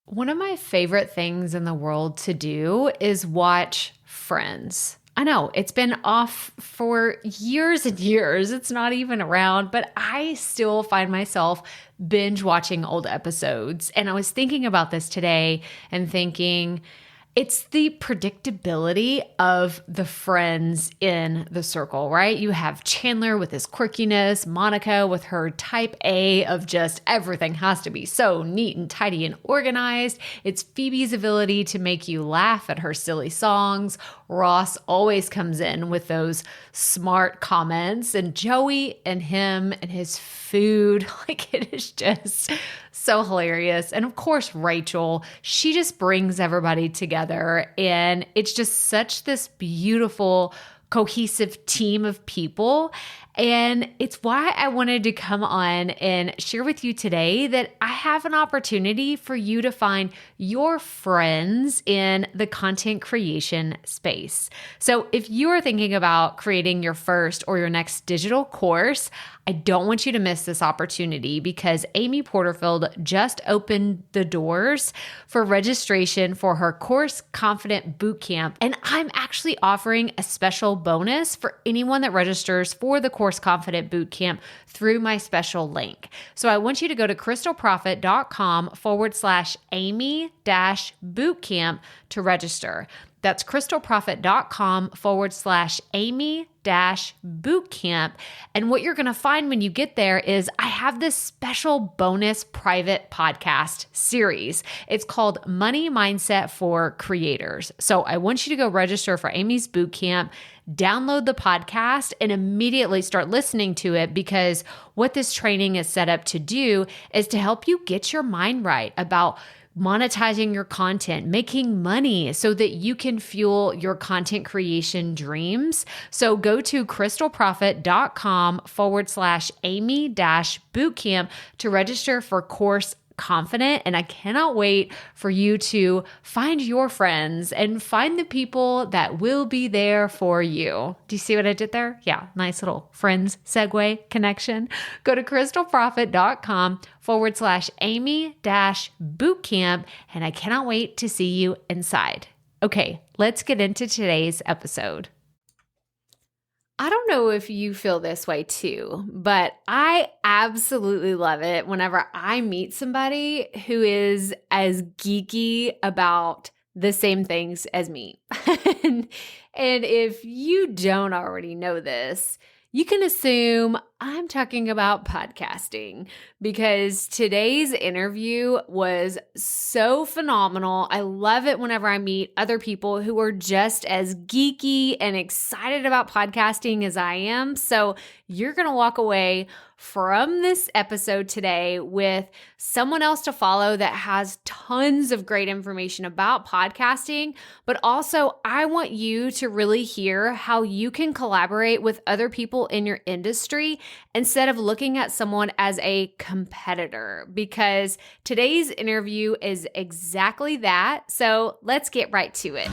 One of my favorite things in the world to do is watch Friends. I know it's been off for years and years. It's not even around, but I still find myself binge watching old episodes. And I was thinking about this today and thinking, it's the predictability of the friends in the circle, right? You have Chandler with his quirkiness, Monica with her type A of just everything has to be so neat and tidy and organized. It's Phoebe's ability to make you laugh at her silly songs. Ross always comes in with those smart comments, and Joey and him and his food, like it is just so hilarious. And of course, Rachel, she just brings everybody together, and it's just such this beautiful, cohesive team of people. And it's why I wanted to come on and share with you today that I have an opportunity for you to find your friends in the content creation space. So if you are thinking about creating your first or your next digital course, I don't want you to miss this opportunity because Amy Porterfield just opened the doors for registration for her Course Confident Bootcamp. And I'm actually offering a special bonus for anyone that registers for the Course Confident Bootcamp through my special link. So I want you to go to crystalprofit.com/Amy-bootcamp to register. That's crystalprofit.com/Amy-bootcamp. And what you're going to find when you get there is I have this special bonus private podcast series. It's called Money Mindset for Creators. So I want you to go register for Amy's bootcamp, download the podcast, and immediately start listening to it, because what this training is set up to do is to help you get your mind right about monetizing your content, making money so that you can fuel your content creation dreams. So go to crystalprofit.com/Amy-bootcamp to register for Course Confident. And I cannot wait for you to find your friends and find the people that will be there for you. Do you see what I did there? Yeah, nice little friends segue connection. Go to crystalprofit.com/Amy-bootcamp. And I cannot wait to see you inside. Okay, let's get into today's episode. I don't know if you feel this way too, but I absolutely love it whenever I meet somebody who is as geeky about the same things as me. and if you don't already know this, you can assume I'm talking about podcasting, because today's interview was so phenomenal. I love it whenever I meet other people who are just as geeky and excited about podcasting as I am. So you're going to walk away from this episode today with someone else to follow that has tons of great information about podcasting, but also I want you to really hear how you can collaborate with other people in your industry instead of looking at someone as a competitor, because today's interview is exactly that. So let's get right to it.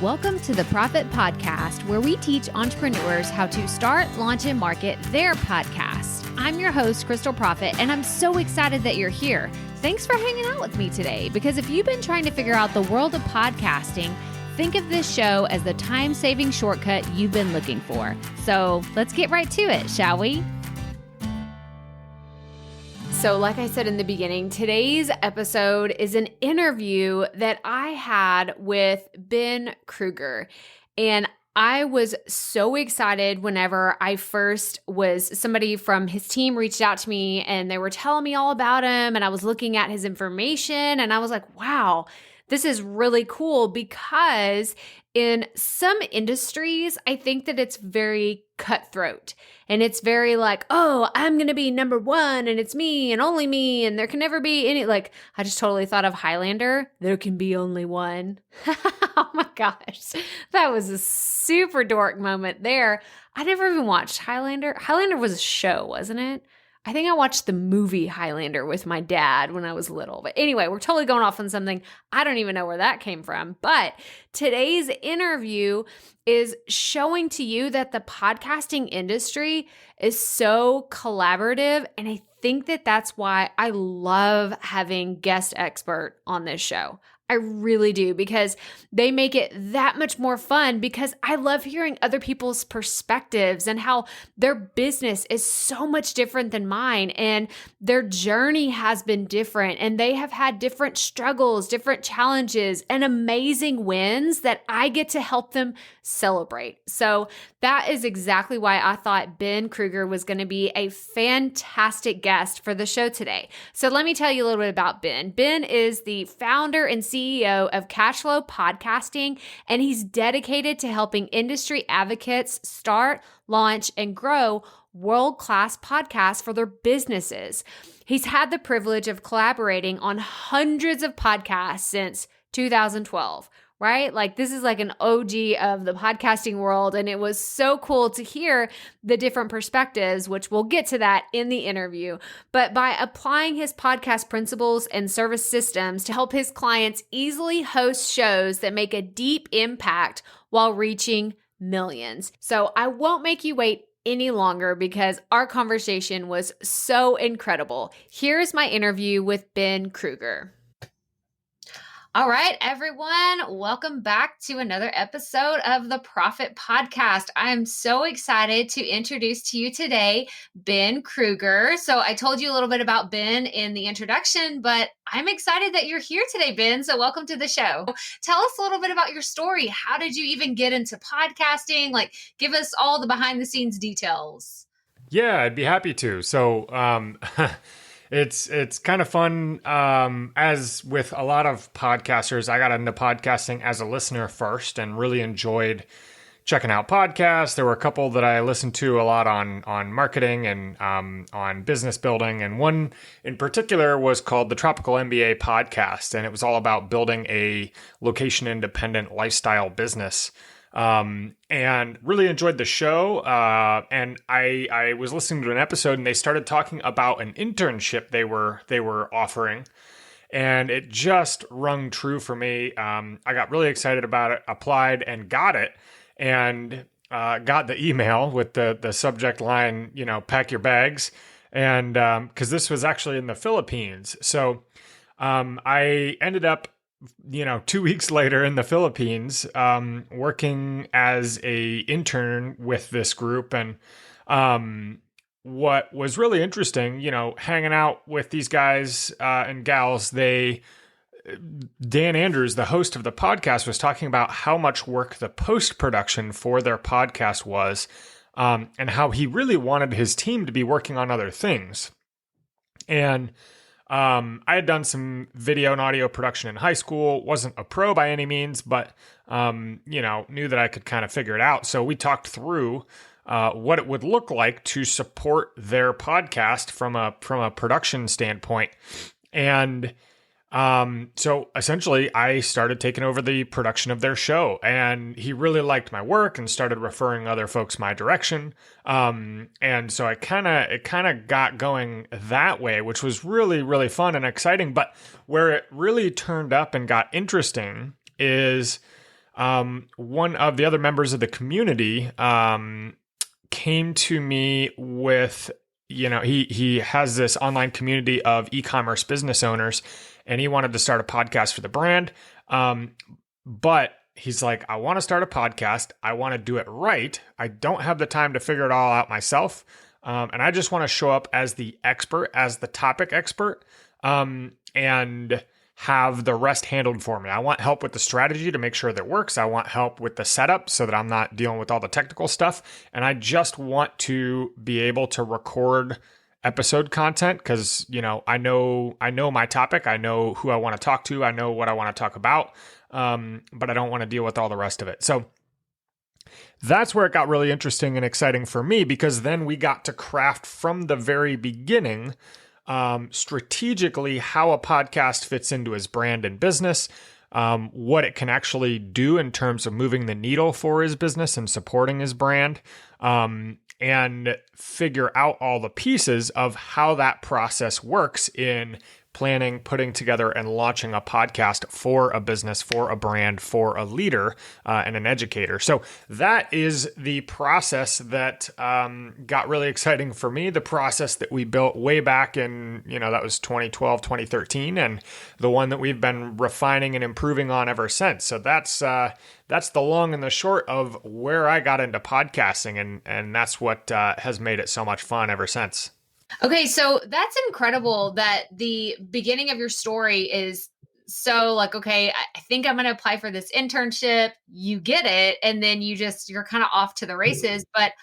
Welcome to the Profit Podcast, where we teach entrepreneurs how to start, launch, and market their podcast. I'm your host, Crystal Profit, and I'm so excited that you're here. Thanks for hanging out with me today, because if you've been trying to figure out the world of podcasting, think of this show as the time-saving shortcut you've been looking for. So let's get right to it, shall we? So like I said in the beginning, today's episode is an interview that I had with Ben Krueger. And I was so excited whenever somebody from his team reached out to me and they were telling me all about him, and I was looking at his information and I was like, wow, this is really cool, because in some industries, I think that it's very cutthroat and it's very like, oh, I'm going to be number one and it's me and only me and there can never be any, like, I just totally thought of Highlander. There can be only one. Oh my gosh. That was a super dork moment there. I never even watched Highlander. Highlander was a show, wasn't it? I think I watched the movie Highlander with my dad when I was little. But anyway, we're totally going off on something. I don't even know where that came from. But today's interview is showing to you that the podcasting industry is so collaborative. And I think that that's why I love having guest expert on this show. I really do, because they make it that much more fun, because I love hearing other people's perspectives and how their business is so much different than mine, and their journey has been different, and they have had different struggles, different challenges, and amazing wins that I get to help them celebrate. So that is exactly why I thought Ben Krueger was going to be a fantastic guest for the show today. So let me tell you a little bit about Ben. Ben is the founder and CEO of Cashflow Podcasting, and he's dedicated to helping industry advocates start, launch, and grow world-class podcasts for their businesses. He's had the privilege of collaborating on hundreds of podcasts since 2012. Right? Like, this is like an OG of the podcasting world. And it was so cool to hear the different perspectives, which we'll get to that in the interview. But by applying his podcast principles and service systems to help his clients easily host shows that make a deep impact while reaching millions. So I won't make you wait any longer, because our conversation was so incredible. Here's my interview with Ben Krueger. All right, everyone, welcome back to another episode of the Profit Podcast. I am so excited to introduce to you today Ben Krueger. So I told you a little bit about Ben in the introduction, but I'm excited that you're here today, Ben. So welcome to the show. Tell us a little bit about your story. How did you even get into podcasting? Like, give us all the behind the scenes details. Yeah, I'd be happy to. So, It's kind of fun. As with a lot of podcasters, I got into podcasting as a listener first and really enjoyed checking out podcasts. There were a couple that I listened to a lot on marketing and on business building. And one in particular was called the Tropical MBA Podcast. And it was all about building a location independent lifestyle business. And really enjoyed the show. And I was listening to an episode, and they started talking about an internship they were offering, and it just rung true for me. I got really excited about it, applied and got it, and got the email with the subject line, pack your bags. And because this was actually in the Philippines. So I ended up 2 weeks later in the Philippines, working as a intern with this group. And what was really interesting, hanging out with these guys and gals, Dan Andrews, the host of the podcast, was talking about how much work the post-production for their podcast was, and how he really wanted his team to be working on other things. And I had done some video and audio production in high school, wasn't a pro by any means, but, knew that I could kind of figure it out. So we talked through what it would look like to support their podcast from a production standpoint. And so essentially I started taking over the production of their show, and he really liked my work and started referring other folks my direction. And so it kind of got going that way, which was really, really fun and exciting. But where it really turned up and got interesting is, one of the other members of the community, came to me with, he has this online community of e-commerce business owners, and he wanted to start a podcast for the brand. But he's like, I want to start a podcast. I want to do it right. I don't have the time to figure it all out myself. And I just want to show up as the expert, as the topic expert, and have the rest handled for me. I want help with the strategy to make sure that it works. I want help with the setup so that I'm not dealing with all the technical stuff. And I just want to be able to record episode content because, I know my topic. I know who I want to talk to. I know what I want to talk about. But I don't want to deal with all the rest of it. So that's where it got really interesting and exciting for me, because then we got to craft from the very beginning, strategically how a podcast fits into his brand and business, what it can actually do in terms of moving the needle for his business and supporting his brand, and figure out all the pieces of how that process works in planning, putting together, and launching a podcast for a business, for a brand, for a leader, and an educator. So that is the process that got really exciting for me, the process that we built way back in, that was 2012, 2013, and the one that we've been refining and improving on ever since. So that's the long and the short of where I got into podcasting, and that's what has made it so much fun ever since. Okay, so that's incredible that the beginning of your story is so like, okay, I think I'm going to apply for this internship. You get it, and then you're kind of off to the races. But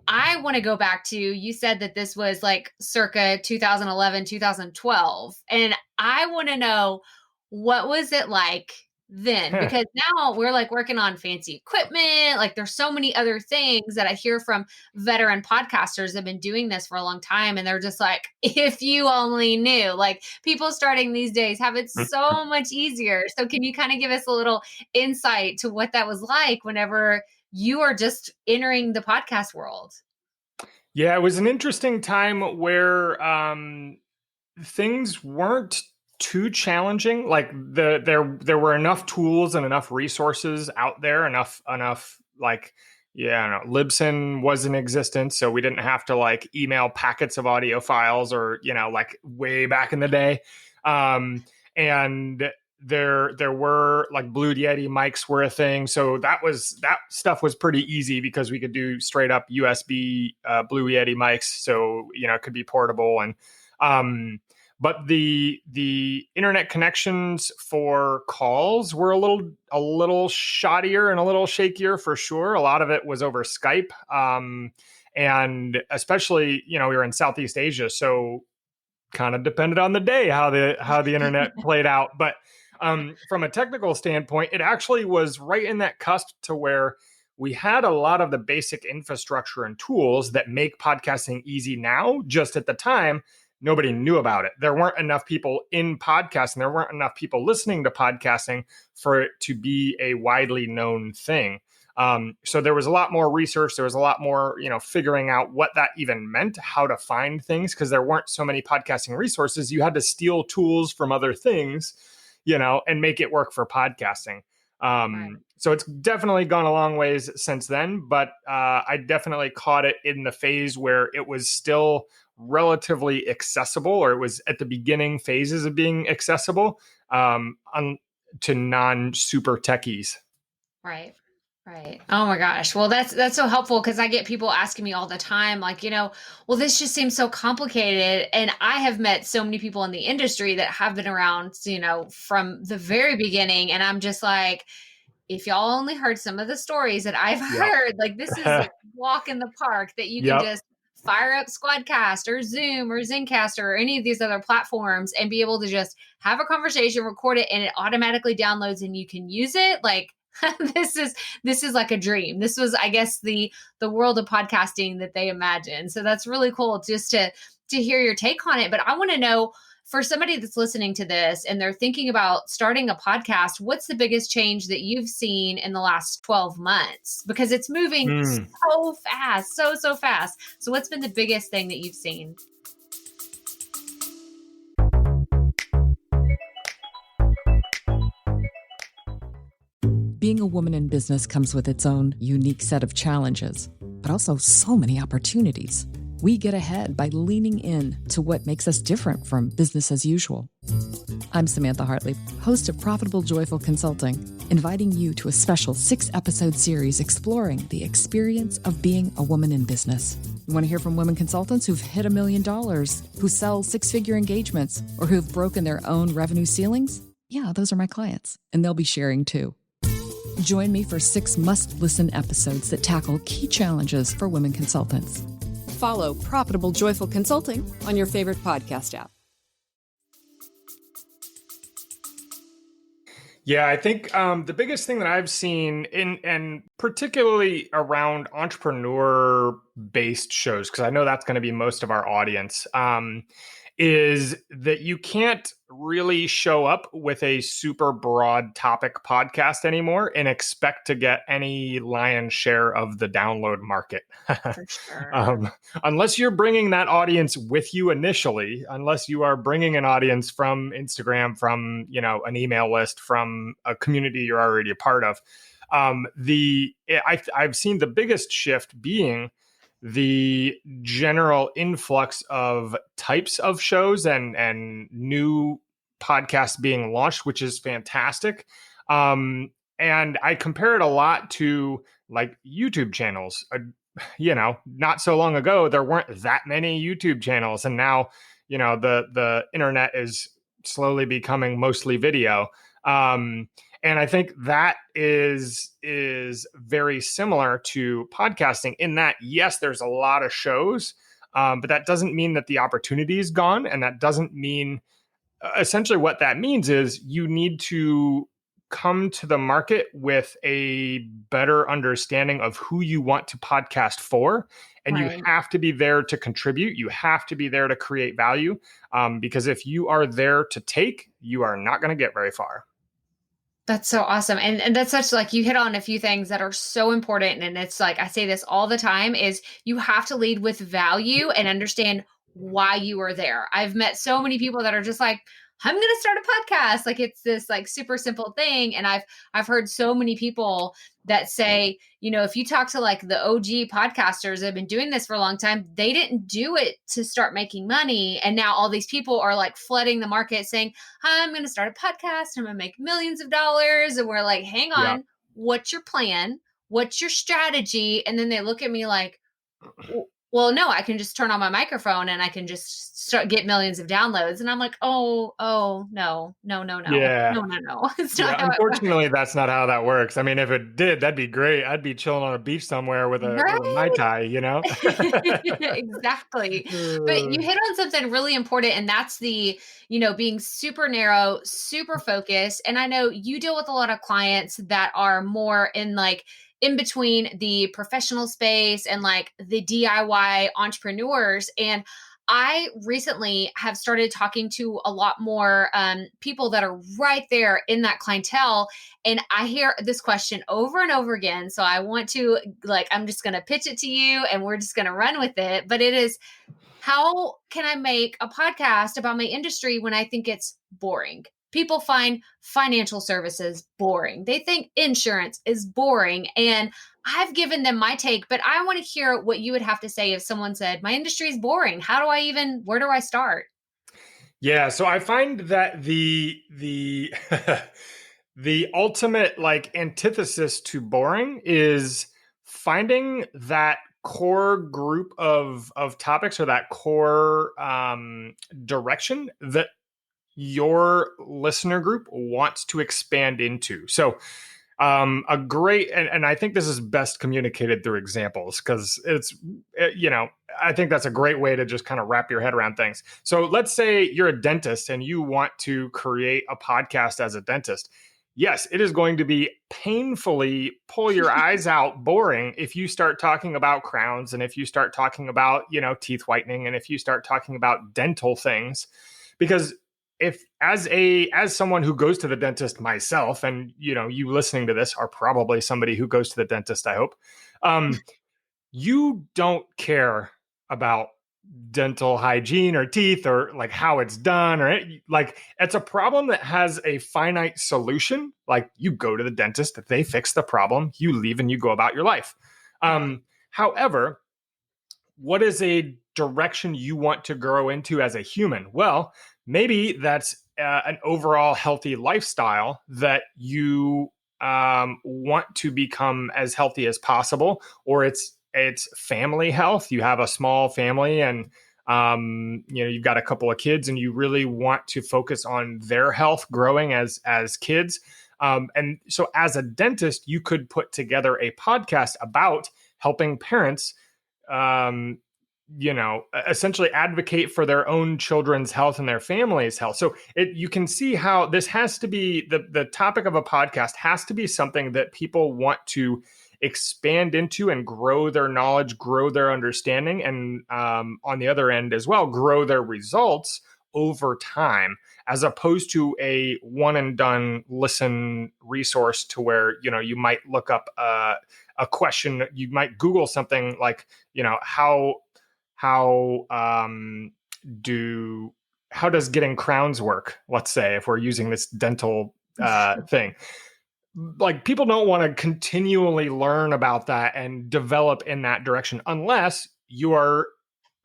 I want to go back to, you said that this was like circa 2011, 2012. And I want to know, what was it like then? Because now we're like working on fancy equipment. Like there's so many other things that I hear from veteran podcasters that have been doing this for a long time. And they're just like, if you only knew, like people starting these days have it so much easier. So can you kind of give us a little insight to what that was like whenever you are just entering the podcast world? Yeah, it was an interesting time where things weren't too challenging. Like there were enough tools and enough resources out there, enough like, Libsyn was in existence, so we didn't have to like email packets of audio files or like way back in the day. And there were like Blue Yeti mics were a thing, so that stuff was pretty easy because we could do straight up USB Blue Yeti mics, so it could be portable. And but the internet connections for calls were a little shoddier and a little shakier for sure. A lot of it was over Skype, and especially we were in Southeast Asia, so kind of depended on the day how the internet played out. But from a technical standpoint, it actually was right in that cusp to where we had a lot of the basic infrastructure and tools that make podcasting easy now. Just at the time, nobody knew about it. There weren't enough people in podcasting. There weren't enough people listening to podcasting for it to be a widely known thing. So there was a lot more research. There was a lot more, figuring out what that even meant, how to find things, because there weren't so many podcasting resources. You had to steal tools from other things, and make it work for podcasting. Right. So it's definitely gone a long ways since then, but I definitely caught it in the phase where it was still relatively accessible, or it was at the beginning phases of being accessible to non-super techies. Right. Right. Oh my gosh. Well, that's so helpful, because I get people asking me all the time, like, well, this just seems so complicated. And I have met so many people in the industry that have been around, from the very beginning. And I'm just like, if y'all only heard some of the stories that I've heard, like this is a walk in the park that you can just fire up Squadcast or Zoom or Zencastr or any of these other platforms and be able to just have a conversation, record it, and it automatically downloads and you can use it. Like, this is like a dream. This was, I guess, the world of podcasting that they imagine. So that's really cool just to hear your take on it. But I want to know, for somebody that's listening to this and they're thinking about starting a podcast, what's the biggest change that you've seen in the last 12 months? Because it's moving so fast, so fast. So what's been the biggest thing that you've seen? Being a woman in business comes with its own unique set of challenges, but also so many opportunities. We get ahead by leaning in to what makes us different from business as usual. I'm Samantha Hartley, host of Profitable Joyful Consulting, inviting you to a special 6-episode series exploring the experience of being a woman in business. You want to hear from women consultants who've hit $1 million, who sell 6-figure engagements, or who've broken their own revenue ceilings? Yeah, those are my clients, and they'll be sharing too. Join me for 6 must-listen episodes that tackle key challenges for women consultants. Follow Profitable Joyful Consulting on your favorite podcast app. Yeah, I think the biggest thing that I've seen and particularly around entrepreneur-based shows, because I know that's going to be most of our audience, is that you can't really show up with a super broad topic podcast anymore and expect to get any lion's share of the download market. For sure. Unless you're bringing that audience with you initially, unless you are bringing an audience from Instagram, from, an email list, from a community you're already a part of. I've seen the biggest shift being the general influx of types of shows and new podcasts being launched, which is fantastic. And I compare it a lot to like YouTube channels. Not so long ago, there weren't that many YouTube channels. And now, the internet is slowly becoming mostly video. And I think that is very similar to podcasting in that, yes, there's a lot of shows, but that doesn't mean that the opportunity is gone. And that doesn't mean, essentially what that means is you need to come to the market with a better understanding of who you want to podcast for. And Right. You have to be there to contribute. You have to be there to create value. Because if you are there to take, you are not going to get very far. That's so awesome. And that's such, like, you hit on a few things that are so important. And it's like, I say this all the time, is you have to lead with value and understand why you are there. I've met so many people that are just like, I'm going to start a podcast. Like, it's this like super simple thing. And I've heard so many people that say, if you talk to like the OG podcasters that have been doing this for a long time, they didn't do it to start making money. And now all these people are like flooding the market saying, I'm going to start a podcast. I'm going to make millions of dollars. And we're like, hang on, Yeah. What's your plan? What's your strategy? And then they look at me like, well, no, I can just turn on my microphone and I can just get millions of downloads. And I'm like, no. Yeah. No. It's not how it works. Unfortunately, that's not how that works. I mean, if it did, that'd be great. I'd be chilling on a beach somewhere with a Mai Tai, Exactly. But you hit on something really important, and that's the, being super narrow, super focused. And I know you deal with a lot of clients that are more in between the professional space and like the DIY entrepreneurs. And I recently have started talking to a lot more people that are right there in that clientele. And I hear this question over and over again. So I want to, I'm just going to pitch it to you and we're just going to run with it. But it is, how can I make a podcast about my industry when I think it's boring? People find financial services boring. They think insurance is boring. And I've given them my take, but I want to hear what you would have to say if someone said, my industry is boring. Where do I start? Yeah. So I find that the the ultimate antithesis to boring is finding that core group of topics, or that core direction that your listener group wants to expand into. So a great, and I think this is best communicated through examples, because I think that's a great way to just kind of wrap your head around things. So let's say you're a dentist and you want to create a podcast as a dentist. Yes, it is going to be painfully pull your eyes out boring if you start talking about crowns, and if you start talking about, teeth whitening, and if you start talking about dental things, because if as someone who goes to the dentist myself, and you listening to this are probably somebody who goes to the dentist, I hope, you don't care about dental hygiene or teeth or like how it's done, or it's a problem that has a finite solution. Like, you go to the dentist, they fix the problem, you leave and you go about your life. However, what is a direction you want to grow into as a human? Well, maybe that's an overall healthy lifestyle that you want to become as healthy as possible, or it's family health. You have a small family, and you've got a couple of kids, and you really want to focus on their health growing as kids. And so as a dentist, you could put together a podcast about helping parents essentially advocate for their own children's health and their family's health. So you can see how this has to be, the topic of a podcast has to be something that people want to expand into and grow their knowledge, grow their understanding, and on the other end as well, grow their results over time, as opposed to a one and done listen resource to where, you might look up a question, you might Google something like, how does getting crowns work? Let's say, if we're using this dental thing, like, people don't want to continually learn about that and develop in that direction unless you are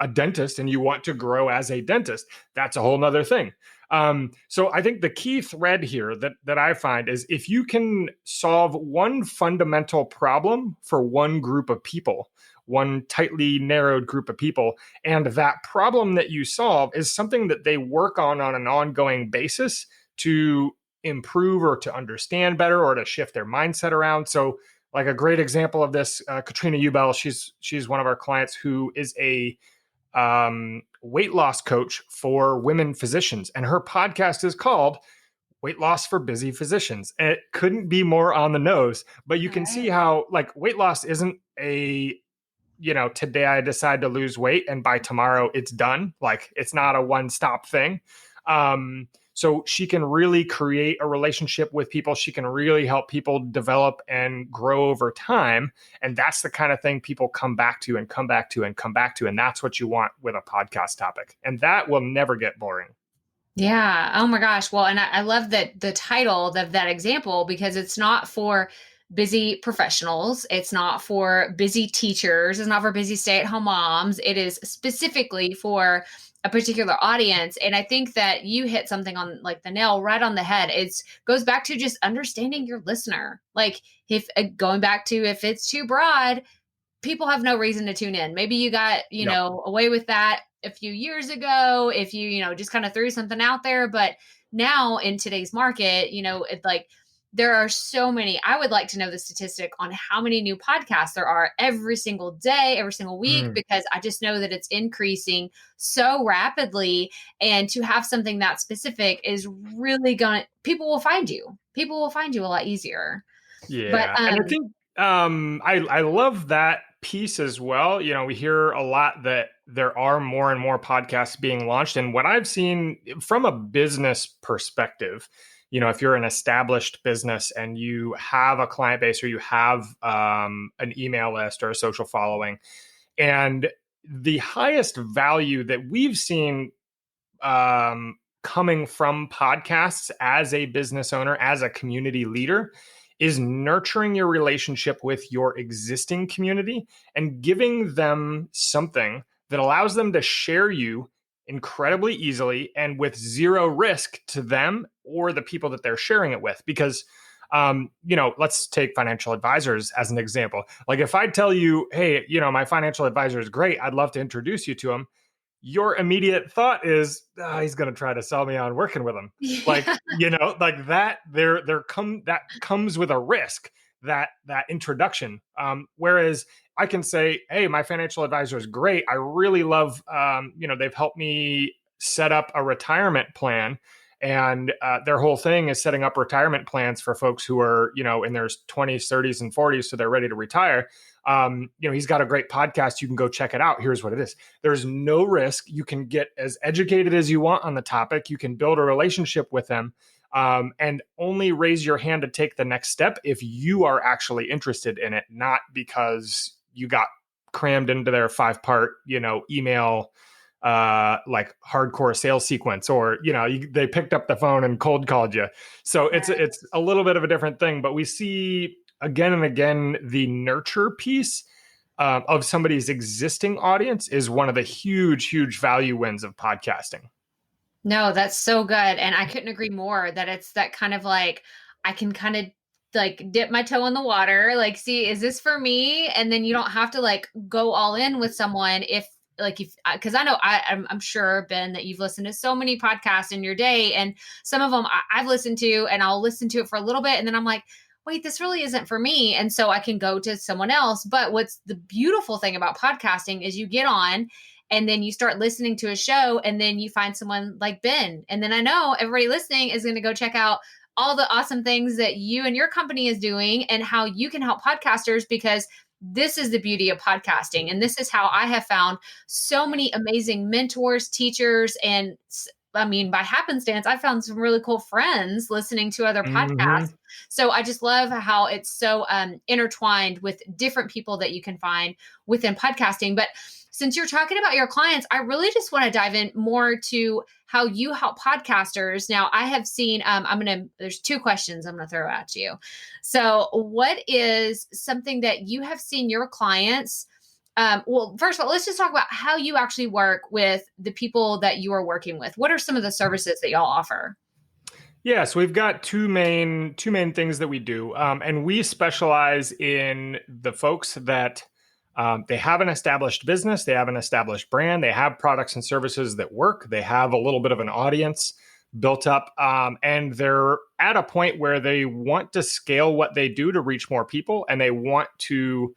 a dentist and you want to grow as a dentist. That's a whole nother thing. So I think the key thread here that I find is, if you can solve one fundamental problem for one group of people, one tightly narrowed group of people, and that problem that you solve is something that they work on an ongoing basis to improve or to understand better or to shift their mindset around. So, like, a great example of this, Katrina Ubel, she's one of our clients who is a weight loss coach for women physicians, and her podcast is called Weight Loss for Busy Physicians. And it couldn't be more on the nose, but you can see how, like, weight loss isn't a, today I decide to lose weight and by tomorrow it's done. Like, it's not a one-stop thing. So she can really create a relationship with people. She can really help people develop and grow over time. And that's the kind of thing people come back to and come back to and come back to. And that's what you want with a podcast topic. And that will never get boring. Yeah. Oh my gosh. Well, and I love that the title of that example, because it's not for busy professionals. It's not for busy teachers. It's not for busy stay-at-home moms. It is specifically for a particular audience. And I think that you hit something on, like, the nail right on the head. It goes back to just understanding your listener. Like, if going back to, if it's too broad, people have no reason to tune in. Maybe you got, away with that a few years ago, if you, just kind of threw something out there. But now in today's market, it's like, there are so many. I would like to know the statistic on how many new podcasts there are every single day, every single week, because I just know that it's increasing so rapidly. And to have something that specific is really people will find you. People will find you a lot easier. Yeah. But, and I think I love that piece as well. We hear a lot that there are more and more podcasts being launched. And what I've seen from a business perspective, if you're an established business and you have a client base, or you have an email list or a social following, and the highest value that we've seen coming from podcasts as a business owner, as a community leader, is nurturing your relationship with your existing community and giving them something that allows them to share you incredibly easily and with zero risk to them or the people that they're sharing it with. Because, let's take financial advisors as an example. Like, if I tell you, hey, my financial advisor is great, I'd love to introduce you to him, your immediate thought is, he's going to try to sell me on working with him. Like, like that, that comes with a risk, that introduction. Whereas I can say, hey, my financial advisor is great. I really love, they've helped me set up a retirement plan. And their whole thing is setting up retirement plans for folks who are, in their 20s, 30s, and 40s. So they're ready to retire. He's got a great podcast. You can go check it out. Here's what it is. There's no risk. You can get as educated as you want on the topic. You can build a relationship with them. And only raise your hand to take the next step if you are actually interested in it, not because you got crammed into their 5-part, email, like hardcore sales sequence, or, they picked up the phone and cold called you. So it's a little bit of a different thing, but we see again and again, the nurture piece of somebody's existing audience is one of the huge, huge value wins of podcasting. No, that's so good. And I couldn't agree more that it's that kind of like, I can kind of like dip my toe in the water, like, see, is this for me? And then you don't have to like go all in with someone because I know I'm sure, Ben, that you've listened to so many podcasts in your day, and some of them I've listened to, and I'll listen to it for a little bit, and then I'm like, wait, this really isn't for me. And so I can go to someone else. But what's the beautiful thing about podcasting is you get on and then you start listening to a show, and then you find someone like Ben. And then I know everybody listening is going to go check out all the awesome things that you and your company is doing and how you can help podcasters, because this is the beauty of podcasting. And this is how I have found so many amazing mentors, teachers, and I mean, by happenstance, I found some really cool friends listening to other podcasts. So I just love how it's so intertwined with different people that you can find within podcasting. But since you're talking about your clients, I really just want to dive in more to how you help podcasters. Now, I have seen, there's two questions I'm going to throw at you. So what is something that you have seen your clients? Well, first of all, let's just talk about how you actually work with the people that you are working with. What are some of the services that y'all offer? Yeah, so we've got two main things that we do, and we specialize in the folks that they have an established business, they have an established brand, they have products and services that work, they have a little bit of an audience built up, and they're at a point where they want to scale what they do to reach more people, and they want to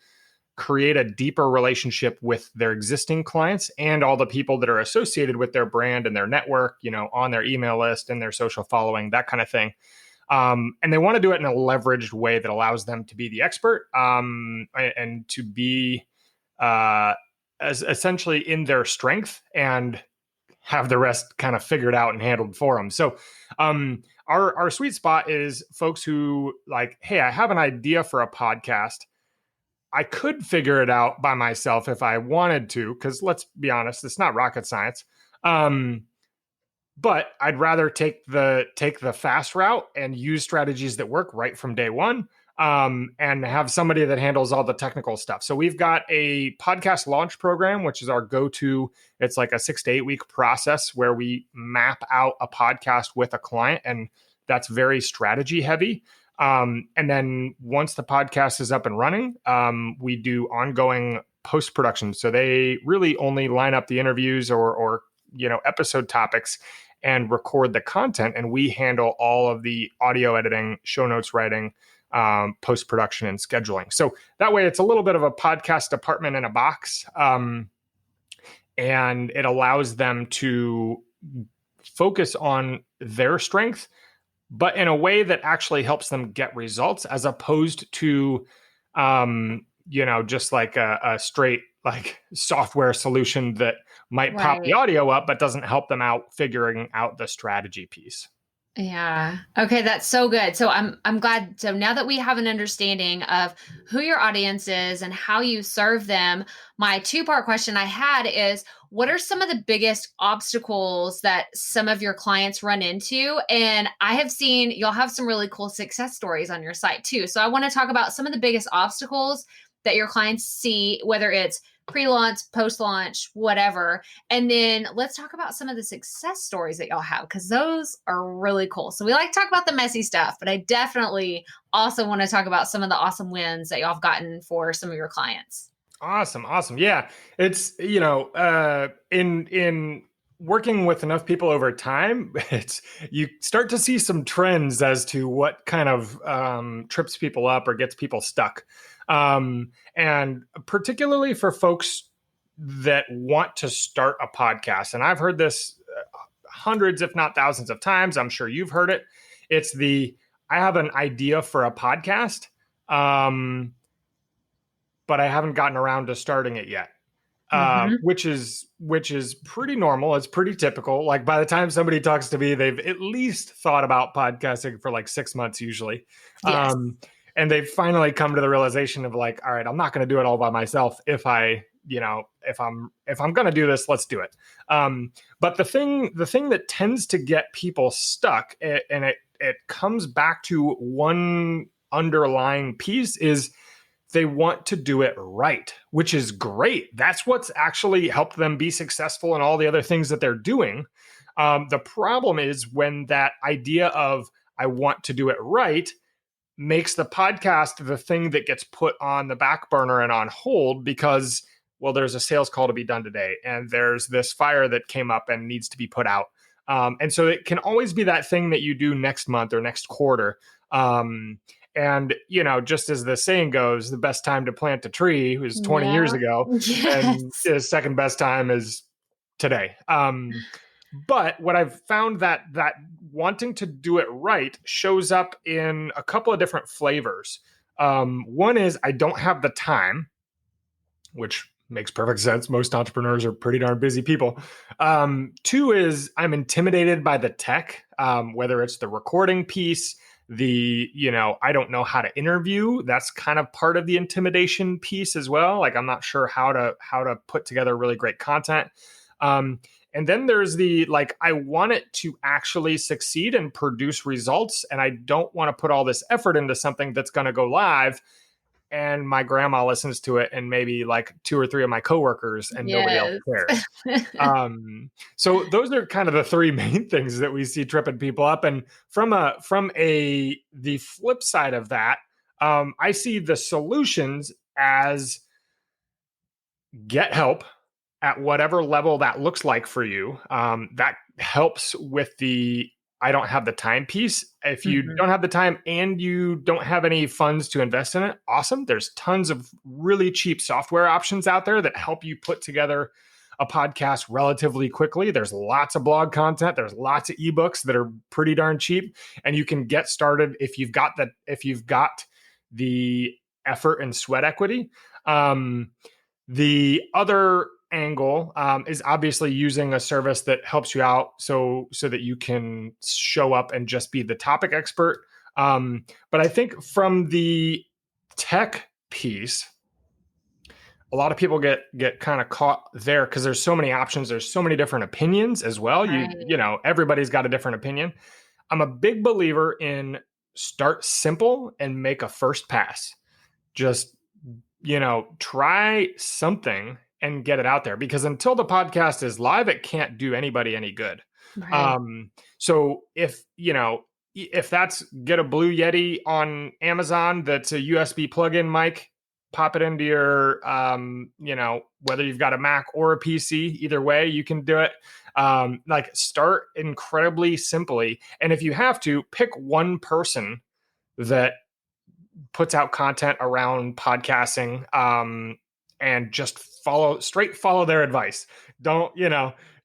create a deeper relationship with their existing clients and all the people that are associated with their brand and their network, on their email list and their social following, that kind of thing. And they want to do it in a leveraged way that allows them to be the expert, and to be as essentially in their strength and have the rest kind of figured out and handled for them. So our sweet spot is folks who like, hey, I have an idea for a podcast. I could figure it out by myself if I wanted to, because let's be honest, it's not rocket science. But I'd rather take the fast route and use strategies that work right from day one, and have somebody that handles all the technical stuff. So we've got a podcast launch program, which is our go-to. It's like a 6 to 8 week process where we map out a podcast with a client, and that's very strategy heavy. And then once the podcast is up and running, we do ongoing post-production. So they really only line up the interviews or episode topics and record the content. And we handle all of the audio editing, show notes writing, post-production and scheduling. So that way it's a little bit of a podcast department in a box. And it allows them to focus on their strength, but in a way that actually helps them get results, as opposed to, just like a straight like software solution that might prop the audio up, but doesn't help them out figuring out the strategy piece. Yeah. Okay. That's so good. So I'm glad. So now that we have an understanding of who your audience is and how you serve them, my 2-part question I had is, what are some of the biggest obstacles that some of your clients run into? And I have seen you'll have some really cool success stories on your site too. So I want to talk about some of the biggest obstacles that your clients see, whether it's pre-launch, post-launch, whatever. And then let's talk about some of the success stories that y'all have, because those are really cool. So we like to talk about the messy stuff, but I definitely also want to talk about some of the awesome wins that y'all have gotten for some of your clients. Awesome. Yeah. It's, in working with enough people over time, you start to see some trends as to what kind of trips people up or gets people stuck. And particularly for folks that want to start a podcast. And I've heard this hundreds, if not thousands of times. I'm sure you've heard it. It's I have an idea for a podcast, but I haven't gotten around to starting it yet. Which is pretty normal. It's pretty typical. Like by the time somebody talks to me, they've at least thought about podcasting for like 6 months usually. Yes. And they've finally come to the realization of like, all right, I'm not going to do it all by myself. If I'm going to do this, let's do it. But the thing that tends to get people stuck, and it comes back to one underlying piece, is they want to do it right, which is great. That's what's actually helped them be successful in all the other things that they're doing. The problem is when that idea of I want to do it right makes the podcast the thing that gets put on the back burner and on hold because, well, there's a sales call to be done today and there's this fire that came up and needs to be put out. And so it can always be that thing that you do next month or next quarter. And, just as the saying goes, the best time to plant a tree was 20 years ago. Yes. And the second best time is today. But what I've found that wanting to do it right shows up in a couple of different flavors. One is I don't have the time, which makes perfect sense. Most entrepreneurs are pretty darn busy people. Two is I'm intimidated by the tech, whether it's the recording piece, I don't know how to interview. That's kind of part of the intimidation piece as well. Like I'm not sure how to put together really great content. And then there's I want it to actually succeed and produce results. And I don't want to put all this effort into something that's going to go live and my grandma listens to it and maybe like 2 or 3 of my coworkers and nobody else cares. So those are kind of the 3 main things that we see tripping people up. And from the flip side of that, I see the solutions as get help at whatever level that looks like for you. That helps with the I don't have the time piece. If you don't have the time and you don't have any funds to invest in it, awesome. There's tons of really cheap software options out there that help you put together a podcast relatively quickly. There's lots of blog content. There's lots of ebooks that are pretty darn cheap, and you can get started if you've got the effort and sweat equity. The other angle is obviously using a service that helps you out so that you can show up and just be the topic expert. But I think from the tech piece, a lot of people get kind of caught there because there's so many options. There's so many different opinions as well. Right. Everybody's got a different opinion. I'm a big believer in start simple and make a first pass. Just, try something and get it out there, because until the podcast is live, it can't do anybody any good. Right. So if that's get a Blue Yeti on Amazon, that's a USB plug-in mic, pop it into your, whether you've got a Mac or a PC, either way, you can do it. Start incredibly simply. And if you have to, pick one person that puts out content around podcasting, and just follow their advice. Don't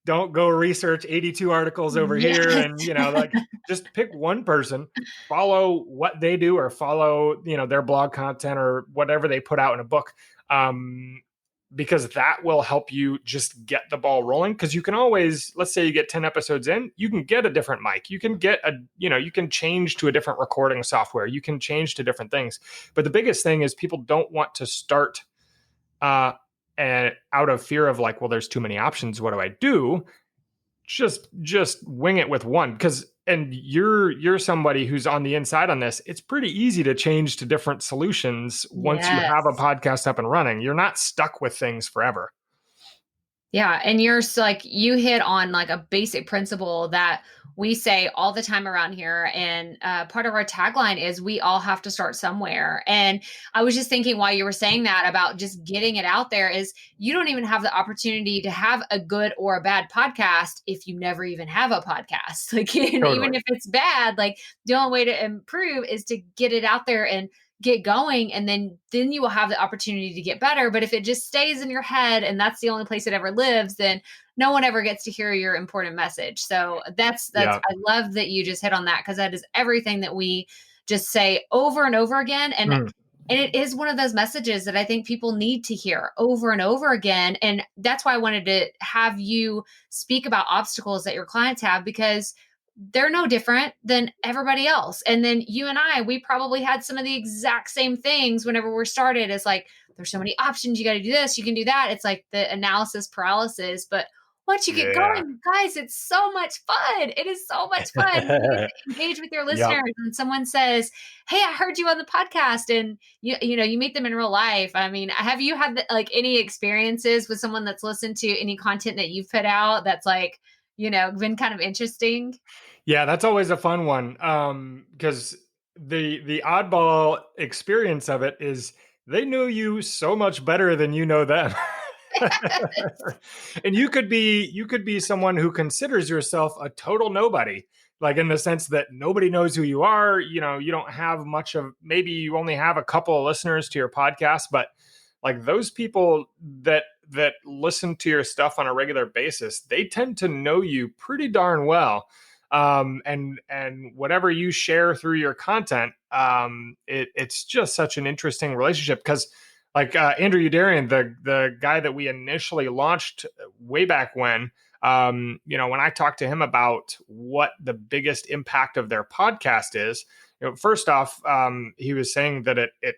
go research 82 articles over here and, just pick one person, follow what they do or follow, their blog content or whatever they put out in a book. Because that will help you just get the ball rolling. Because you can always, let's say you get 10 episodes in, you can get a different mic. You can get you can change to a different recording software. You can change to different things. But the biggest thing is people don't want to start and out of fear of there's too many options. What do I do? Just wing it with one. And you're somebody who's on the inside on this. It's pretty easy to change to different solutions once you have a podcast up and running. You're not stuck with things forever. Yeah. And you hit on a basic principle that we say all the time around here. And part of our tagline is we all have to start somewhere. And I was just thinking while you were saying that about just getting it out there is you don't even have the opportunity to have a good or a bad podcast if you never even have a podcast. Totally. Even if it's bad, the only way to improve is to get it out there and get going, and then you will have the opportunity to get better. But if it just stays in your head and that's the only place it ever lives, then no one ever gets to hear your important message. So that's I love that you just hit on that, because that is everything that we just say over and over again. And it is one of those messages that I think people need to hear over and over again. And that's why I wanted to have you speak about obstacles that your clients have, because they're no different than everybody else. And then you and we probably had some of the exact same things whenever we're started. It's there's so many options. You got to do this, you can do that. It's the analysis paralysis. But once you get going, guys, it's so much fun. It is so much fun. You engage with your listeners, and someone says, "Hey, I heard you on the podcast," and you meet them in real life. I mean, have you had any experiences with someone that's listened to any content that you've put out that's been kind of interesting? Yeah, that's always a fun one. Because the oddball experience of it is they know you so much better than you know them. And you could be someone who considers yourself a total nobody, in the sense that nobody knows who you are. You don't have maybe you only have a couple of listeners to your podcast, but those people that that listen to your stuff on a regular basis, they tend to know you pretty darn well. And whatever you share through your content, it's just such an interesting relationship because like Andrew Udarian, the guy that we initially launched way back when, when I talked to him about what the biggest impact of their podcast is, first off, he was saying that it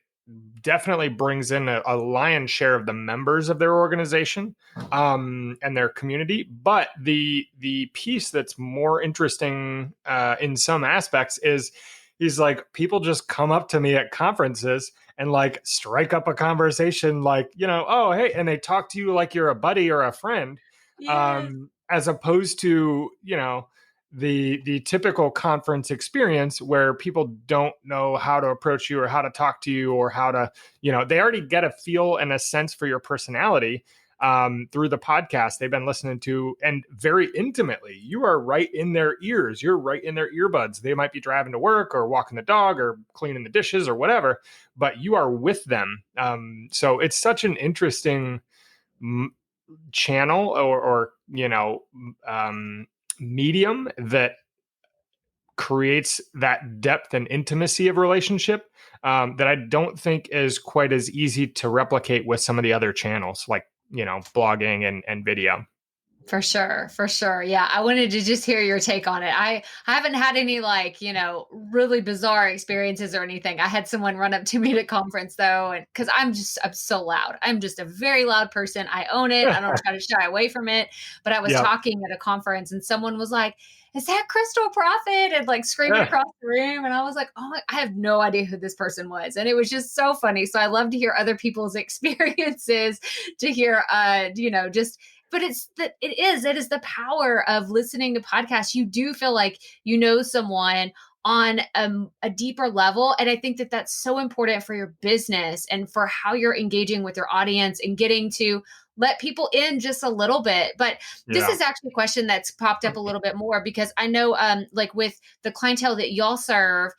definitely brings in a lion's share of the members of their organization and their community. But the piece that's more interesting in some aspects is he's like, people just come up to me at conferences and like strike up a conversation like, oh, hey, and they talk to you like you're a buddy or a friend, as opposed to, the typical conference experience where people don't know how to approach you or how to talk to you or how to, they already get a feel and a sense for your personality through the podcast they've been listening to, and very intimately. You are right in their ears. You're right in their earbuds. They might be driving to work or walking the dog or cleaning the dishes or whatever, but you are with them. So it's such an interesting channel or medium that creates that depth and intimacy of relationship that I don't think is quite as easy to replicate with some of the other channels like, blogging and video. For sure. For sure. Yeah. I wanted to just hear your take on it. I haven't had any really bizarre experiences or anything. I had someone run up to me at a conference though. And cause I'm so loud. I'm just a very loud person. I own it. I don't try to shy away from it, but I was talking at a conference and someone was like, is that Crystal Prophet? And like screaming across the room. And I was like, oh, I have no idea who this person was. And it was just so funny. So I love to hear other people's experiences, to hear, but it is the power of listening to podcasts. You do feel like you know someone on a deeper level. And I think that that's so important for your business and for how you're engaging with your audience and getting to let people in just a little bit. But this is actually a question that's popped up a little bit more because I know like with the clientele that y'all serve,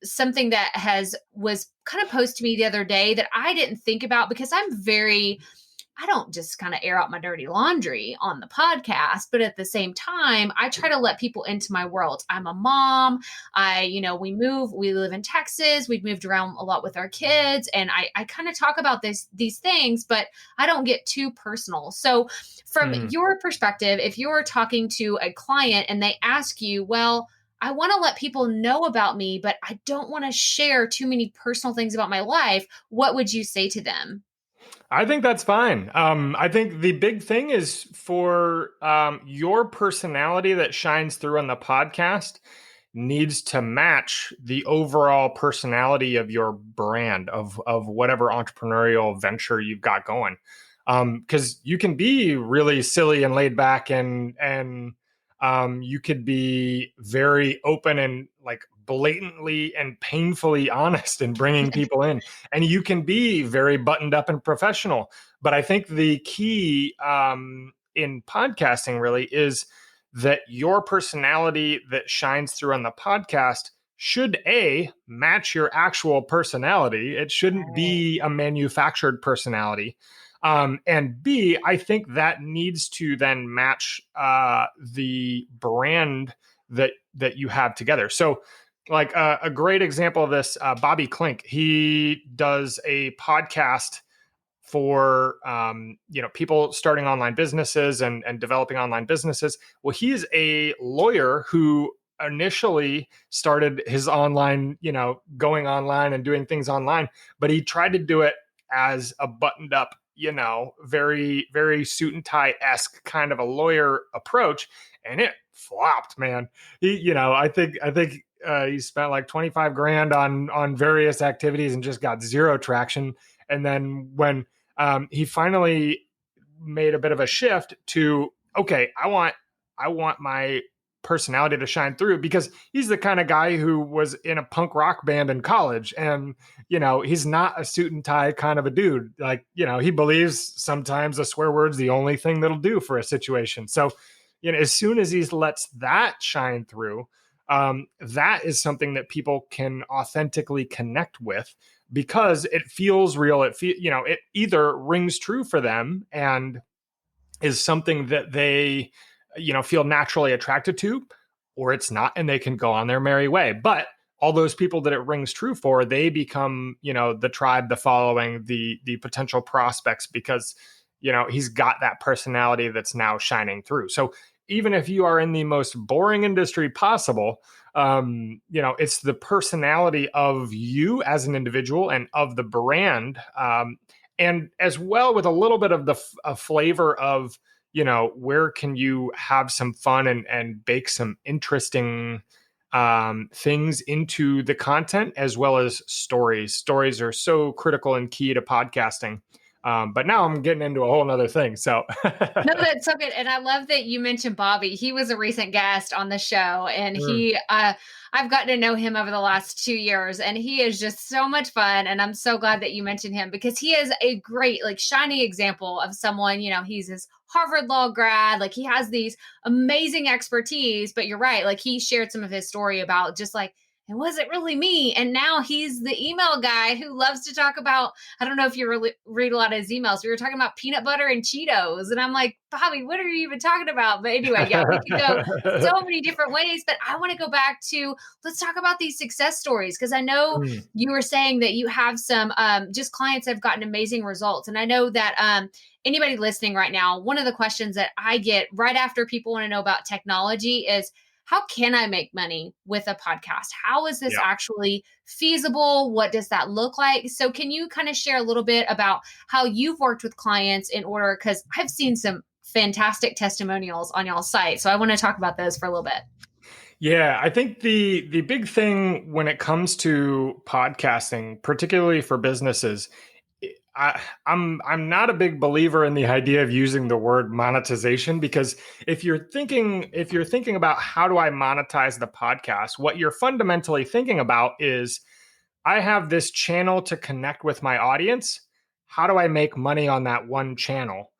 something that was kind of posed to me the other day that I didn't think about because I don't just kind of air out my dirty laundry on the podcast, but at the same time, I try to let people into my world. I'm a mom. We live in Texas. We've moved around a lot with our kids. And I kind of talk about these things, but I don't get too personal. So from your perspective, if you're talking to a client and they ask you, well, I want to let people know about me, but I don't want to share too many personal things about my life, what would you say to them? I think that's fine. I think the big thing is for your personality that shines through on the podcast needs to match the overall personality of your brand of whatever entrepreneurial venture you've got going. Because you can be really silly and laid back and you could be very open and like blatantly and painfully honest in bringing people in, and you can be very buttoned up and professional. But I think the key in podcasting really is that your personality that shines through on the podcast should match your actual personality. It shouldn't be a manufactured personality. And B, I think that needs to then match the brand that you have together. So like a great example of this, Bobby Klink, he does a podcast for people starting online businesses and developing online businesses. Well, he's a lawyer who initially started his online, going online and doing things online, but he tried to do it as a buttoned up, very, very suit and tie-esque kind of a lawyer approach. And it flopped, man. I think he spent like 25 grand on various activities and just got zero traction. And then when he finally made a bit of a shift to, okay, I want my personality to shine through, because he's the kind of guy who was in a punk rock band in college, and he's not a suit and tie kind of a dude. Like, he believes sometimes a swear word's the only thing that'll do for a situation. So as soon as he lets that shine through, that is something that people can authentically connect with, because it feels real. It either rings true for them and is something that they, feel naturally attracted to, or it's not, and they can go on their merry way. But all those people that it rings true for, they become, the tribe, the following, the potential prospects, because, he's got that personality that's now shining through. So even if you are in the most boring industry possible, it's the personality of you as an individual and of the brand, and as well with a little bit of a flavor of, where can you have some fun and bake some interesting things into the content, as well as stories. Stories are so critical and key to podcasting. But now I'm getting into a whole nother thing. So No, that's so good. And I love that you mentioned Bobby. He was a recent guest on the show, and I've gotten to know him over the last 2 years, and he is just so much fun. And I'm so glad that you mentioned him, because he is a great, like, shiny example of someone, he's this Harvard law grad. Like, he has these amazing expertise, but you're right. Like, he shared some of his story about just like, it wasn't really me. And now he's the email guy who loves to talk about, I don't know if you really read a lot of his emails. We were talking about peanut butter and Cheetos. And I'm like, Bobby, what are you even talking about? But anyway, yeah, we could go so many different ways. But I want to go back to, let's talk about these success stories. Because I know you were saying that you have some just clients that have gotten amazing results. And I know that anybody listening right now, one of the questions that I get right after people want to know about technology is, how can I make money with a podcast? How is this actually feasible? What does that look like? So can you kind of share a little bit about how you've worked with clients in order, because I've seen some fantastic testimonials on y'all's site. So I want to talk about those for a little bit. Yeah, I think the big thing when it comes to podcasting, particularly for businesses, I'm not a big believer in the idea of using the word monetization, because if you're thinking about how do I monetize the podcast, what you're fundamentally thinking about is, I have this channel to connect with my audience. How do I make money on that one channel?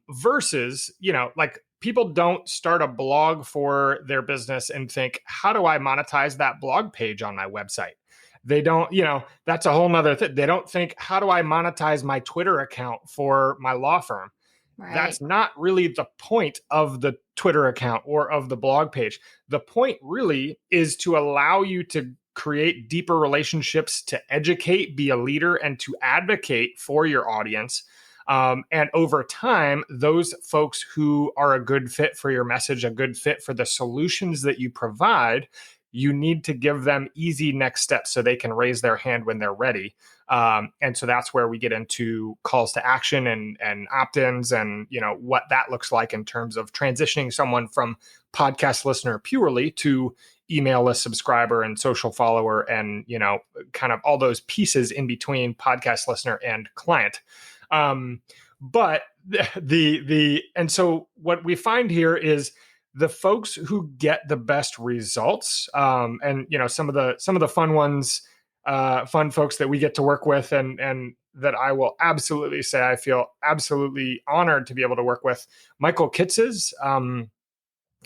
Versus, like, people don't start a blog for their business and think, how do I monetize that blog page on my website? They don't, that's a whole nother thing. They don't think, how do I monetize my Twitter account for my law firm? Right. That's not really the point of the Twitter account or of the blog page. The point really is to allow you to create deeper relationships, to educate, be a leader, and to advocate for your audience. And over time, those folks who are a good fit for your message, a good fit for the solutions that you provide, you need to give them easy next steps so they can raise their hand when they're ready. And so that's where we get into calls to action and opt-ins, and what that looks like in terms of transitioning someone from podcast listener purely to email list subscriber and social follower, and kind of all those pieces in between podcast listener and client. But and so what we find here is, the folks who get the best results, and some of the fun ones, fun folks that we get to work with, and that I will absolutely say I feel absolutely honored to be able to work with. Michael Kitzes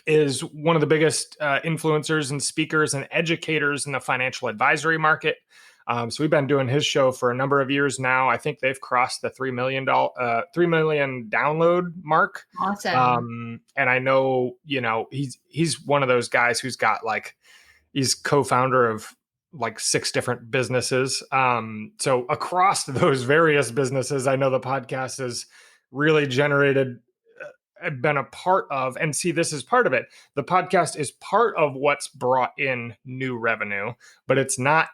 is one of the biggest influencers and speakers and educators in the financial advisory market. So we've been doing his show for a number of years now. I think they've crossed the 3 million download mark. Awesome. And I know, he's one of those guys who's got he's co-founder of 6 different businesses. So across those various businesses, I know the podcast has really generated, been a part of, and see, this is part of it. The podcast is part of what's brought in new revenue, but it's not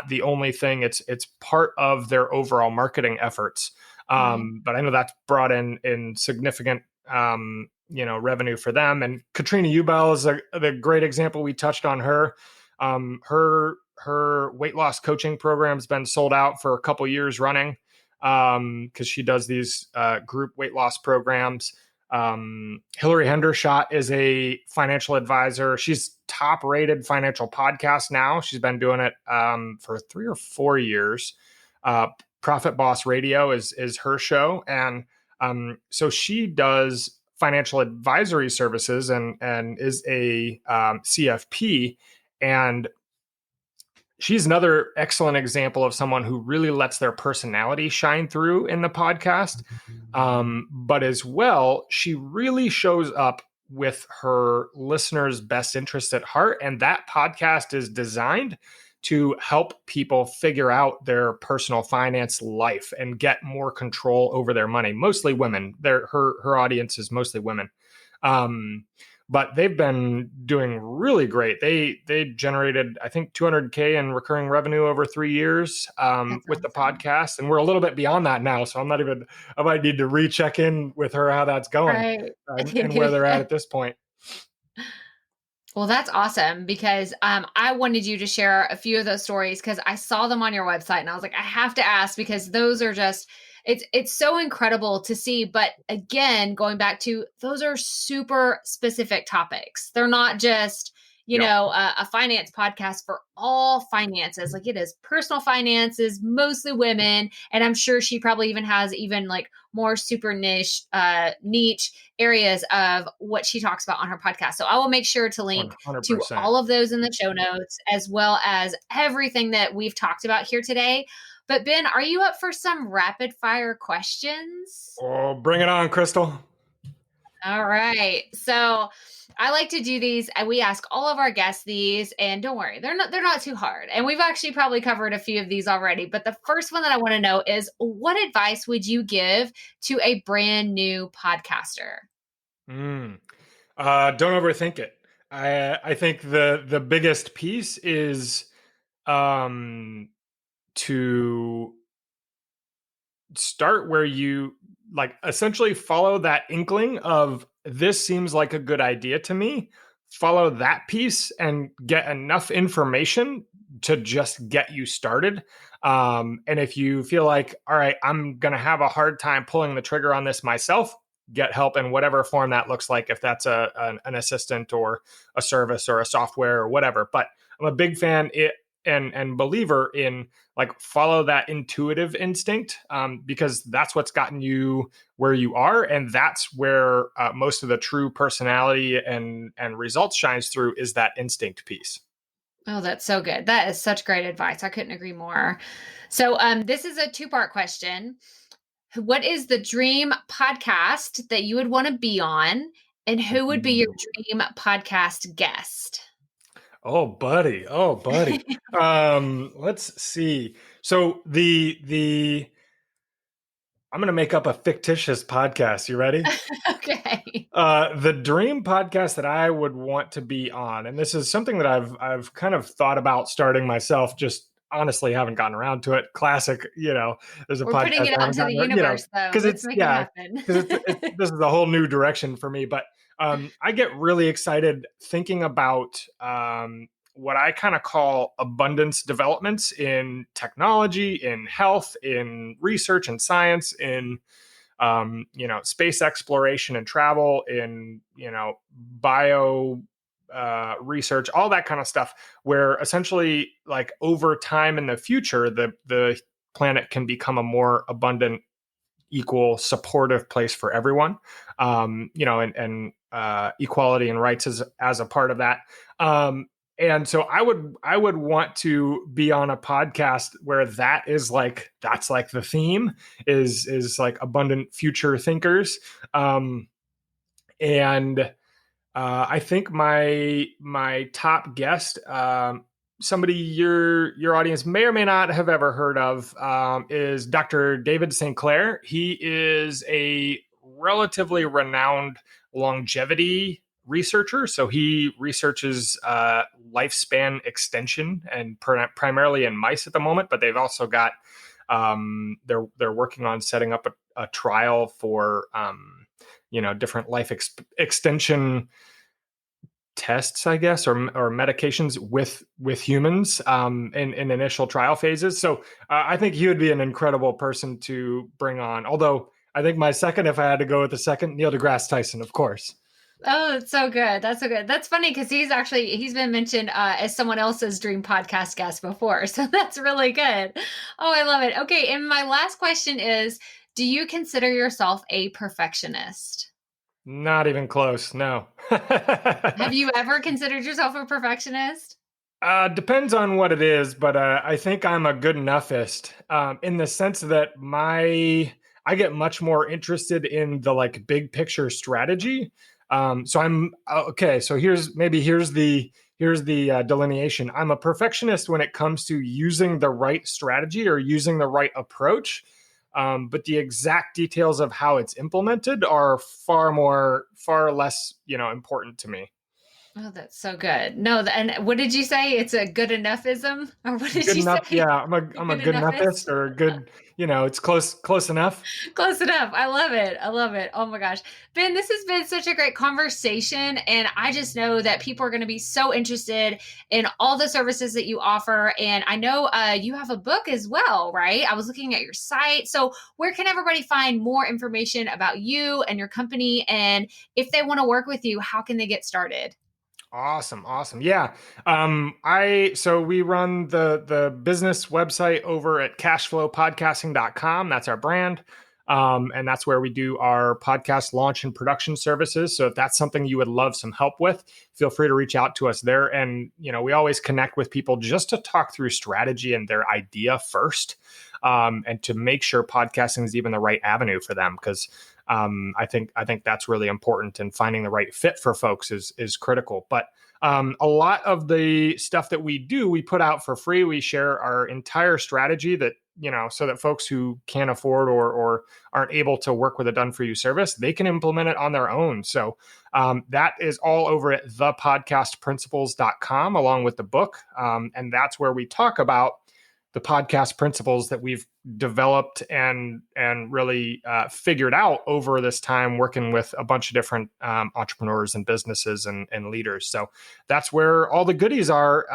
the only thing. It's part of their overall marketing efforts. But I know that's brought in significant, revenue for them. And Katrina Ubell is the great example. We touched on her. Her weight loss coaching program has been sold out for a couple years running, because she does these group weight loss programs. Hillary Hendershot is a financial advisor. She's top rated financial podcast now. She's been doing it for 3 or 4 years. Profit Boss Radio is her show. And so she does financial advisory services and is a CFP. And she's another excellent example of someone who really lets their personality shine through in the podcast. But as well, she really shows up with her listeners' best interest at heart. And that podcast is designed to help people figure out their personal finance life and get more control over their money. Mostly women. Her audience is mostly women. But they've been doing really great. They generated, I think, $200K in recurring revenue over 3 years with the podcast, and we're a little bit beyond that now. So I might need to recheck in with her how that's going, Right. and where they're at this point. Well, that's awesome, because I wanted you to share a few of those stories because I saw them on your website and I was like, I have to ask, because those are just, it's so incredible to see. But again, going back to, those are super specific topics. They're not just, a finance podcast for all finances. Like, it is personal finances, mostly women. And I'm sure she probably even has like more super niche areas of what she talks about on her podcast. So I will make sure to link 100%. to all of those in the show notes, as well as everything that we've talked about here today. But Ben, are you up for some rapid fire questions? Oh, bring it on, Crystal. All right. So I like to do these, and we ask all of our guests these, and don't worry, they're not too hard. And we've actually probably covered a few of these already. But the first one that I want to know is, what advice would you give to a brand new podcaster? Don't overthink it. I think the biggest piece is to start where you essentially follow that inkling of, this seems like a good idea to me. Follow that piece and get enough information to just get you started. And if you feel like, all right, I'm going to have a hard time pulling the trigger on this myself, get help in whatever form that looks like, if that's an assistant or a service or a software or whatever. But I'm a big fan and believer in follow that intuitive instinct, because that's what's gotten you where you are, and that's where most of the true personality and results shines through, is that instinct piece. Oh, that's so good. That is such great advice. I couldn't agree more. So this is a 2-part question. What is the dream podcast that you would want to be on, and who would be your dream podcast guest? Oh, buddy. Let's see. So I'm going to make up a fictitious podcast. You ready? Okay. The dream podcast that I would want to be on, and this is something that I've kind of thought about starting myself, just honestly haven't gotten around to it. Classic, there's a We're podcast putting it out into the universe, though. Because Let's make it happen. Because this is a whole new direction for me. But I get really excited thinking about what I kind of call abundance developments in technology, in health, in research and science, in space exploration and travel, in bio research, all that kind of stuff, where essentially over time in the future, the planet can become a more abundant, equal, supportive place for everyone, and equality and rights as a part of that. And so I would want to be on a podcast where that's the theme is abundant future thinkers. And I think my top guest, somebody your audience may or may not have ever heard of, is Dr. David St. Clair. He is a relatively renowned longevity researcher. So he researches lifespan extension, and primarily in mice at the moment, but they've also got they're working on setting up a trial for different life extension tests, I guess, or medications with humans in initial trial phases. So I think he would be an incredible person to bring on. Although I think my second, if I had to go with the second, Neil deGrasse Tyson, of course. Oh, that's so good. That's so good. That's funny because he's been mentioned as someone else's dream podcast guest before. So that's really good. Oh, I love it. Okay. And my last question is, do you consider yourself a perfectionist? Not even close. No. Have you ever considered yourself a perfectionist? Depends on what it is, but I think I'm a good enoughist in the sense that I get much more interested in the like big picture strategy. So I'm okay. So here's the delineation. I'm a perfectionist when it comes to using the right strategy or using the right approach. But the exact details of how it's implemented are far less, important to me. Oh, that's so good. No, and what did you say? It's a good enoughism, or what did Good you enough. Yeah, say? A I'm a good good enoughness. enoughist or a good, it's close enough. Close enough. I love it. I love it. Oh my gosh. Ben, this has been such a great conversation. And I just know that people are going to be so interested in all the services that you offer. And I know you have a book as well, right? I was looking at your site. So, where can everybody find more information about you and your company? And if they want to work with you, how can they get started? Awesome. Yeah. So we run the business website over at cashflowpodcasting.com. That's our brand. And that's where we do our podcast launch and production services. So if that's something you would love some help with, feel free to reach out to us there. And, we always connect with people just to talk through strategy and their idea first. And to make sure podcasting is even the right avenue for them. Because I think that's really important, and finding the right fit for folks is critical. But a lot of the stuff that we do, we put out for free. We share our entire strategy that, so that folks who can't afford or aren't able to work with a done for you service, they can implement it on their own. So that is all over at thepodcastprinciples.com along with the book. And that's where we talk about the podcast principles that we've developed and really figured out over this time working with a bunch of different entrepreneurs and businesses and leaders. So that's where all the goodies are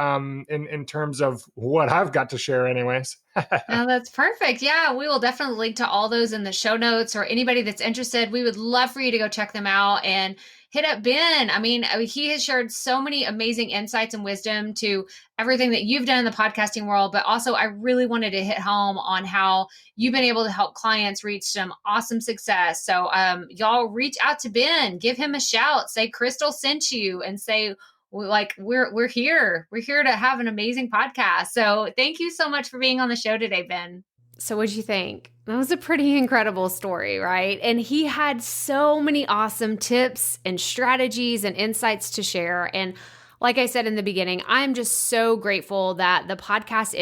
in terms of what I've got to share anyways. Oh, that's perfect. Yeah, we will definitely link to all those in the show notes, or anybody that's interested. We would love for you to go check them out and hit up Ben. I mean, he has shared so many amazing insights and wisdom to everything that you've done in the podcasting world. But also, I really wanted to hit home on how you've been able to help clients reach some awesome success. So, y'all reach out to Ben, give him a shout, say Crystal sent you, and say, like, we're here to have an amazing podcast. So thank you so much for being on the show today, Ben. So what'd you think? That was a pretty incredible story, right? And he had so many awesome tips and strategies and insights to share. And like I said in the beginning, I'm just so grateful that the podcast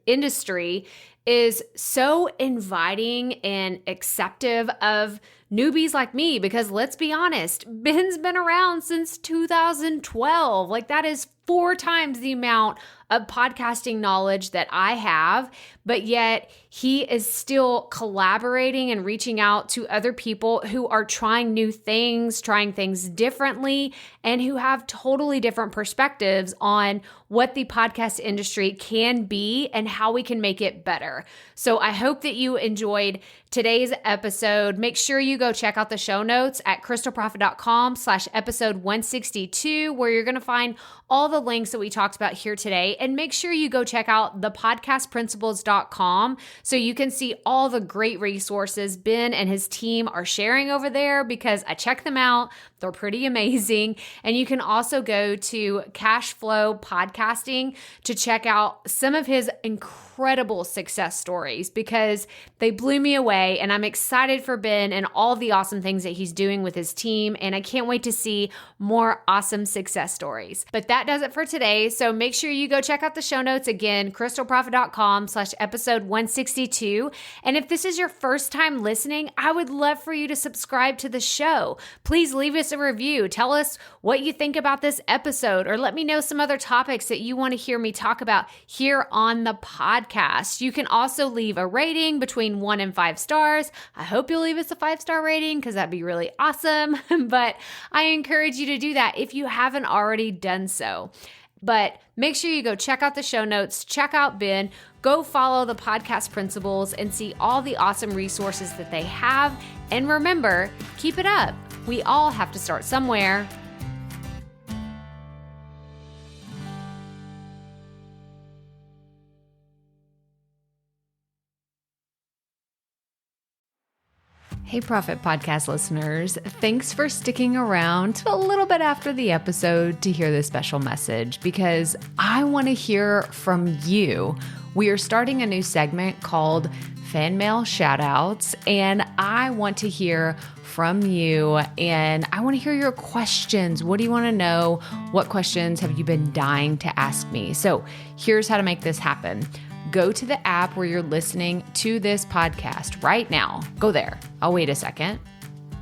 industry is so inviting and acceptive of newbies like me, because let's be honest, Ben's been around since 2012. Like, that is 4 times the amount of podcasting knowledge that I have, but yet he is still collaborating and reaching out to other people who are trying new things, trying things differently, and who have totally different perspectives on what the podcast industry can be and how we can make it better. So I hope that you enjoyed today's episode. Make sure you go check out the show notes at crystalprofit.com/episode 162, where you're going to find all the links that we talked about here today. And make sure you go check out thepodcastprinciples.com so you can see all the great resources Ben and his team are sharing over there, because I check them out. They're pretty amazing. And you can also go to Cashflow Podcasting to check out some of his incredible success stories, because they blew me away. And I'm excited for Ben and all the awesome things that he's doing with his team. And I can't wait to see more awesome success stories. But that does it for today. So make sure you go check out the show notes again, crystalprofit.com/episode 162. And if this is your first time listening, I would love for you to subscribe to the show. Please leave us a review. Tell us what you think about this episode, or let me know some other topics that you want to hear me talk about here on the podcast. You can also leave a rating between 1 and 5 stars. I hope you'll leave us a 5-star rating, because that'd be really awesome. But I encourage you to do that if you haven't already done so. But make sure you go check out the show notes, check out Ben, go follow the podcast principles, and see all the awesome resources that they have. And remember, keep it up. We all have to start somewhere. Hey, Profit Podcast listeners. Thanks for sticking around to a little bit after the episode to hear this special message because I want to hear from you. We are starting a new segment called Fan Mail Shoutouts, and I want to hear from you and I want to hear your questions. What do you want to know? What questions have you been dying to ask me? So here's how to make this happen. Go to the app where you're listening to this podcast right now. Go there. I'll wait a second.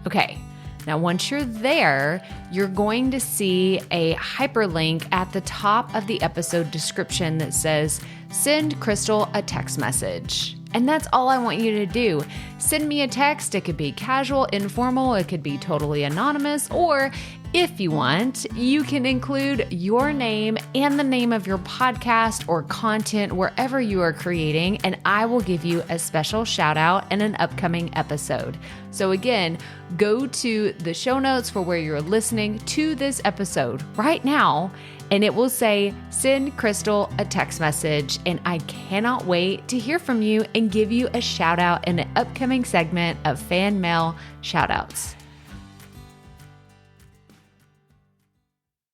Okay. Now, once you're there, you're going to see a hyperlink at the top of the episode description that says, send Crystal a text message. And that's all I want you to do. Send me a text. It could be casual, informal. It could be totally anonymous. Or if you want, you can include your name and the name of your podcast or content wherever you are creating, and I will give you a special shout out in an upcoming episode. So again, go to the show notes for where you're listening to this episode right now, and it will say, send Crystal a text message. And I cannot wait to hear from you and give you a shout out in an upcoming segment of Fan Mail Shoutouts.